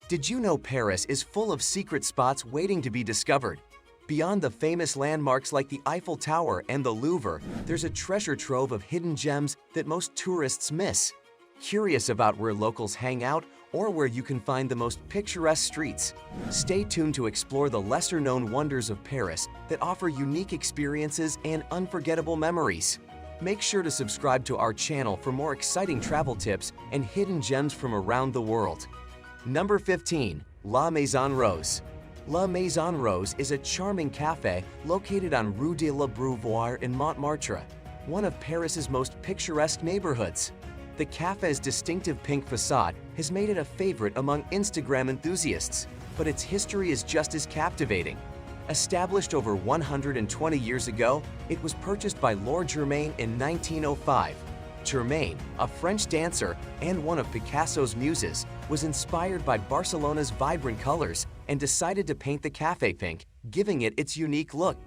Did you know Paris is full of secret spots waiting to be discovered? Beyond the famous landmarks like the Eiffel Tower and the Louvre, there's a treasure trove of hidden gems that most tourists miss. Curious about where locals hang out or where you can find the most picturesque streets? Stay tuned to explore the lesser-known wonders of Paris that offer unique experiences and unforgettable memories. Make sure to subscribe to our channel for more exciting travel tips and hidden gems from around the world. Number 15. La Maison Rose. La Maison Rose is a charming café located on Rue de l'Abreuvoir in Montmartre, one of Paris's most picturesque neighborhoods. The café's distinctive pink facade has made it a favorite among Instagram enthusiasts, but its history is just as captivating. Established over 120 years ago, it was purchased by Lord Germain in 1905. Germain, a French dancer and one of Picasso's muses, was inspired by Barcelona's vibrant colors and decided to paint the café pink, giving it its unique look.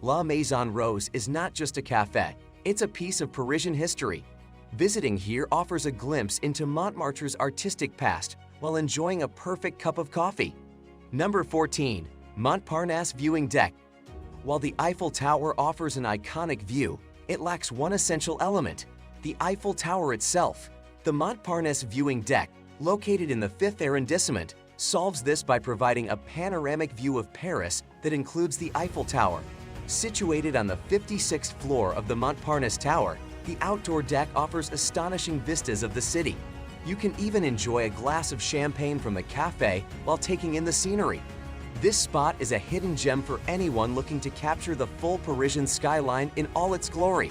La Maison Rose is not just a café, it's a piece of Parisian history. Visiting here offers a glimpse into Montmartre's artistic past while enjoying a perfect cup of coffee. Number 14. Montparnasse Viewing Deck. While the Eiffel Tower offers an iconic view, it lacks one essential element: the Eiffel Tower itself. The Montparnasse Viewing Deck, located in the 5th arrondissement, solves this by providing a panoramic view of Paris that includes the Eiffel Tower. Situated on the 56th floor of the Montparnasse Tower, the outdoor deck offers astonishing vistas of the city. You can even enjoy a glass of champagne from the café while taking in the scenery. This spot is a hidden gem for anyone looking to capture the full Parisian skyline in all its glory.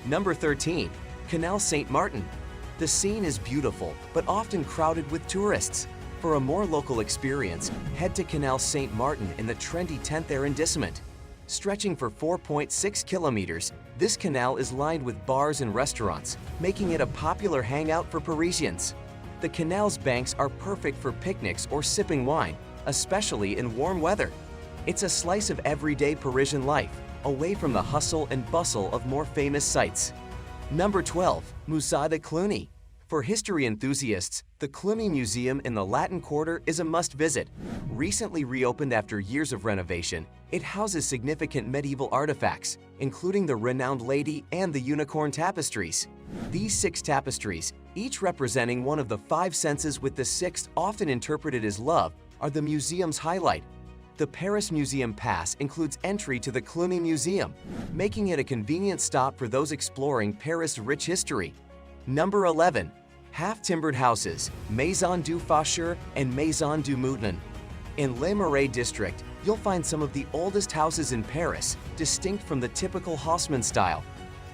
Number 13. Canal Saint-Martin. The scene is beautiful, but often crowded with tourists. For a more local experience, head to Canal Saint-Martin in the trendy 10th arrondissement. Stretching for 4.6 kilometers, this canal is lined with bars and restaurants, making it a popular hangout for Parisians. The canal's banks are perfect for picnics or sipping wine, especially in warm weather. It's a slice of everyday Parisian life, away from the hustle and bustle of more famous sites. Number 12. Musée de Cluny. For history enthusiasts, the Cluny Museum in the Latin Quarter is a must-visit. Recently reopened after years of renovation, it houses significant medieval artifacts, including the renowned Lady and the Unicorn tapestries. These 6 tapestries, each representing one of the 5 senses with the 6th often interpreted as love, are the museum's highlight. The Paris Museum Pass includes entry to the Cluny Museum, making it a convenient stop for those exploring Paris' rich history. Number 11. Half-timbered houses, Maison du Faucheur and Maison du Moulin. In Le Marais district, you'll find some of the oldest houses in Paris, distinct from the typical Haussmann style.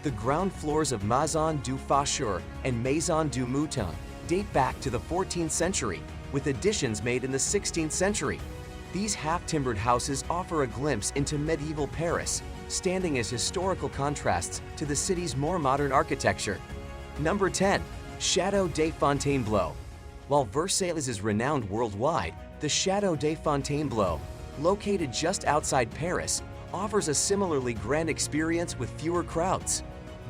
The ground floors of Maison du Faucheur and Maison du Moulin date back to the 14th century, with additions made in the 16th century. These half-timbered houses offer a glimpse into medieval Paris, standing as historical contrasts to the city's more modern architecture. Number 10. Château de Fontainebleau. While Versailles is renowned worldwide, the Château de Fontainebleau, located just outside Paris, offers a similarly grand experience with fewer crowds.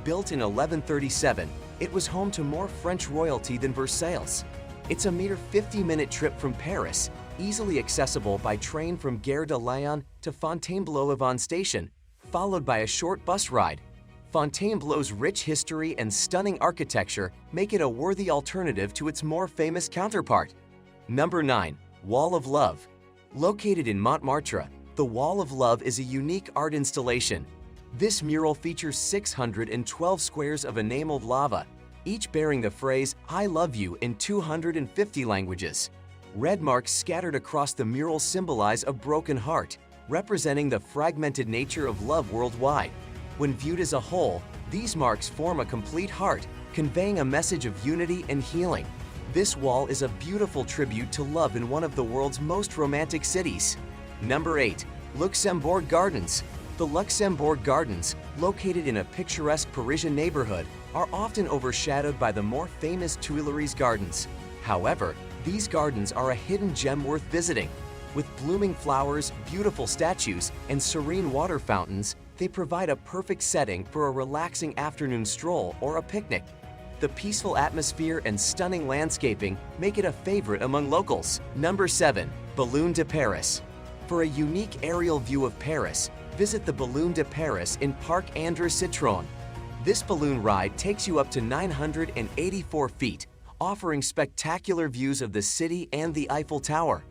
Built in 1137, it was home to more French royalty than Versailles. It's a mere 50-minute trip from Paris, easily accessible by train from Gare de Lyon to Fontainebleau-Yvon station, followed by a short bus ride. Fontainebleau's rich history and stunning architecture make it a worthy alternative to its more famous counterpart. Number 9. Wall of Love. Located in Montmartre, the Wall of Love is a unique art installation. This mural features 612 squares of enameled lava, each bearing the phrase "I love you" in 250 languages. Red marks scattered across the mural symbolize a broken heart, representing the fragmented nature of love worldwide. When viewed as a whole, these marks form a complete heart, conveying a message of unity and healing. This wall is a beautiful tribute to love in one of the world's most romantic cities. Number 8. Luxembourg Gardens. The Luxembourg Gardens, located in a picturesque Parisian neighborhood, are often overshadowed by the more famous Tuileries Gardens. However, these gardens are a hidden gem worth visiting. With blooming flowers, beautiful statues, and serene water fountains, they provide a perfect setting for a relaxing afternoon stroll or a picnic. The peaceful atmosphere and stunning landscaping make it a favorite among locals. Number 7. Ballon de Paris. For a unique aerial view of Paris, visit the Ballon de Paris in Parc André Citroën. This balloon ride takes you up to 984 feet, offering spectacular views of the city and the Eiffel Tower.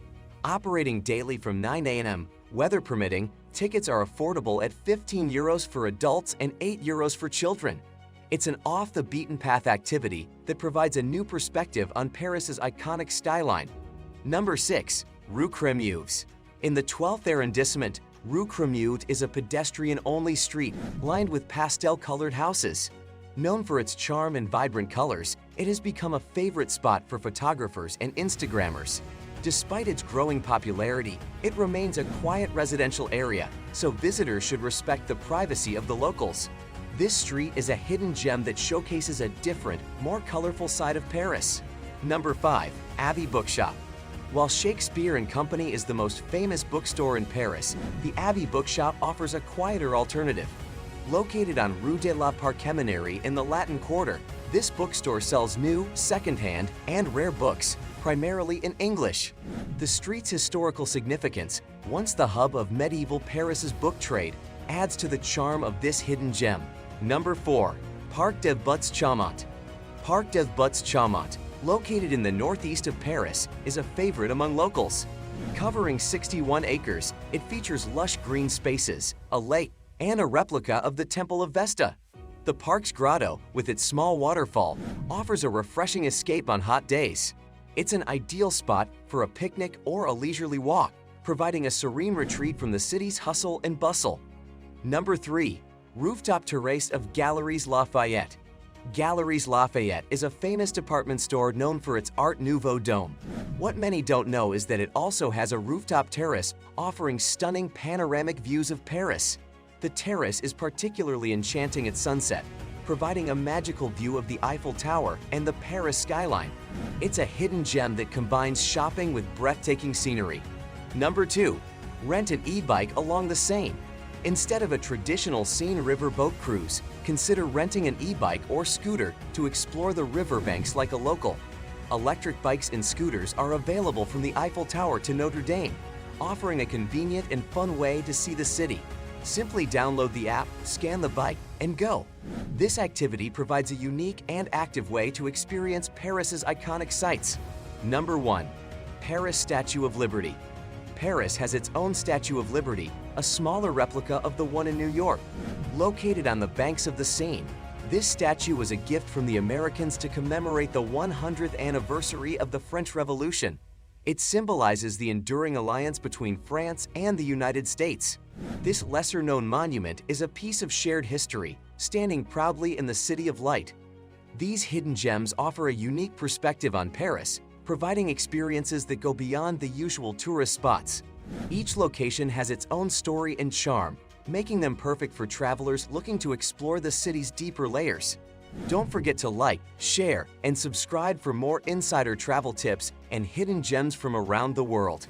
Operating daily from 9 a.m., weather permitting, tickets are affordable at €15 for adults and €8 for children. It's an off-the-beaten-path activity that provides a new perspective on Paris's iconic skyline. Number 6. Rue Crémeuse. In the 12th arrondissement, Rue Crémeuse is a pedestrian-only street lined with pastel-colored houses. Known for its charm and vibrant colors, it has become a favorite spot for photographers and Instagrammers. Despite its growing popularity, it remains a quiet residential area, so visitors should respect the privacy of the locals. This street is a hidden gem that showcases a different, more colorful side of Paris. Number 5. Abbey Bookshop. While Shakespeare & Company is the most famous bookstore in Paris, the Abbey Bookshop offers a quieter alternative. Located on Rue de la Parqueminerie in the Latin Quarter, this bookstore sells new, secondhand, and rare books, primarily in English. The street's historical significance, once the hub of medieval Paris's book trade, adds to the charm of this hidden gem. Number 4. Parc des Buttes Chaumont. Parc des Buttes Chaumont, located in the northeast of Paris, is a favorite among locals. Covering 61 acres, it features lush green spaces, a lake, and a replica of the Temple of Vesta. The park's grotto, with its small waterfall, offers a refreshing escape on hot days. It's an ideal spot for a picnic or a leisurely walk, providing a serene retreat from the city's hustle and bustle. Number 3. Rooftop Terrace of Galeries Lafayette. Galeries Lafayette is a famous department store known for its Art Nouveau dome. What many don't know is that it also has a rooftop terrace offering stunning panoramic views of Paris. The terrace is particularly enchanting at sunset, providing a magical view of the Eiffel Tower and the Paris skyline. It's a hidden gem that combines shopping with breathtaking scenery. Number 2. Rent an e-bike along the Seine. Instead of a traditional Seine River boat cruise, consider renting an e-bike or scooter to explore the riverbanks like a local. Electric bikes and scooters are available from the Eiffel Tower to Notre Dame, offering a convenient and fun way to see the city. Simply download the app, scan the bike, and go. This activity provides a unique and active way to experience Paris's iconic sights. Number 1. Paris Statue of Liberty. Paris has its own Statue of Liberty, a smaller replica of the one in New York. Located on the banks of the Seine, this statue was a gift from the Americans to commemorate the 100th anniversary of the French Revolution. It symbolizes the enduring alliance between France and the United States. This lesser-known monument is a piece of shared history, standing proudly in the City of Light. These hidden gems offer a unique perspective on Paris, providing experiences that go beyond the usual tourist spots. Each location has its own story and charm, making them perfect for travelers looking to explore the city's deeper layers. Don't forget to like, share, and subscribe for more insider travel tips and hidden gems from around the world.